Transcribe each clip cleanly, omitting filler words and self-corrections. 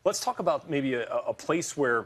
Let's talk about maybe a place where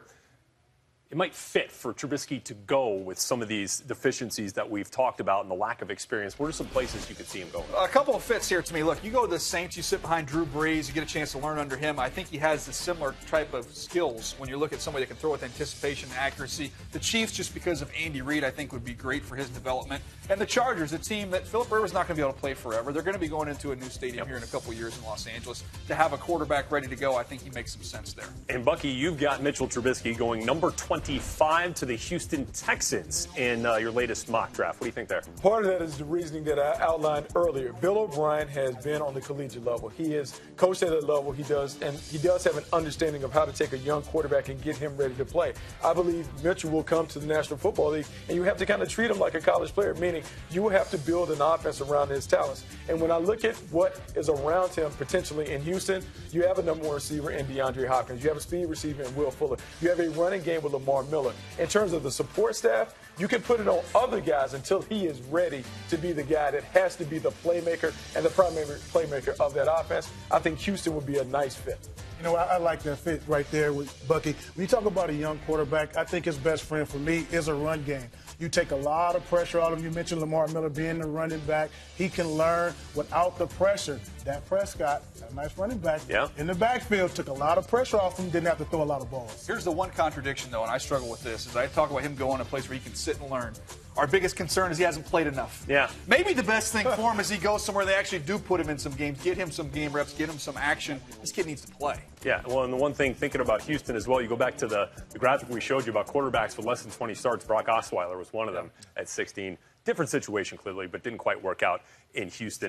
it might fit for Trubisky to go with some of these deficiencies that we've talked about and the lack of experience. What are some places you could see him going? A couple of fits here to me. Look, you go to the Saints, you sit behind Drew Brees, you get a chance to learn under him. I think he has the similar type of skills when you look at somebody that can throw with anticipation and accuracy. The Chiefs, just because of Andy Reid, I think would be great for his development. And the Chargers, a team that Philip Rivers not going to be able to play forever. They're going to be going into a new stadium here in a couple of years in Los Angeles. To have a quarterback ready to go, I think he makes some sense there. And Bucky, you've got Mitchell Trubisky going number 25 to the Houston Texans in your latest mock draft. What do you think there? Part of that is the reasoning that I outlined earlier. Bill O'Brien has been on the collegiate level. He has coached at that level. He does have an understanding of how to take a young quarterback and get him ready to play. I believe Mitchell will come to the National Football League, and you have to kind of treat him like a college player, meaning you will have to build an offense around his talents. And when I look at what is around him potentially in Houston, you have a number one receiver in DeAndre Hopkins. You have a speed receiver in Will Fuller. You have a running game with Lamar Miller. In terms of the support staff, you can put it on other guys until he is ready to be the guy that has to be the playmaker and the primary playmaker of that offense. I think Houston would be a nice fit. You know, I like that fit right there with Bucky. When you talk about a young quarterback, I think his best friend for me is a run game. You take a lot of pressure out of him. You mentioned Lamar Miller being the running back. He can learn without the pressure. Dak Prescott, a nice running back, in the backfield, took a lot of pressure off him, didn't have to throw a lot of balls. Here's the one contradiction, though, and I struggle with this, is I talk about him going to a place where he can sit and learn. Our biggest concern is he hasn't played enough. Yeah. Maybe the best thing for him is he goes somewhere they actually do put him in some games, get him some game reps, get him some action. This kid needs to play. Yeah, well, and the one thing thinking about Houston as well, you go back to the graphic we showed you about quarterbacks with less than 20 starts. Brock Osweiler was one of them at 16. Different situation, clearly, but didn't quite work out in Houston.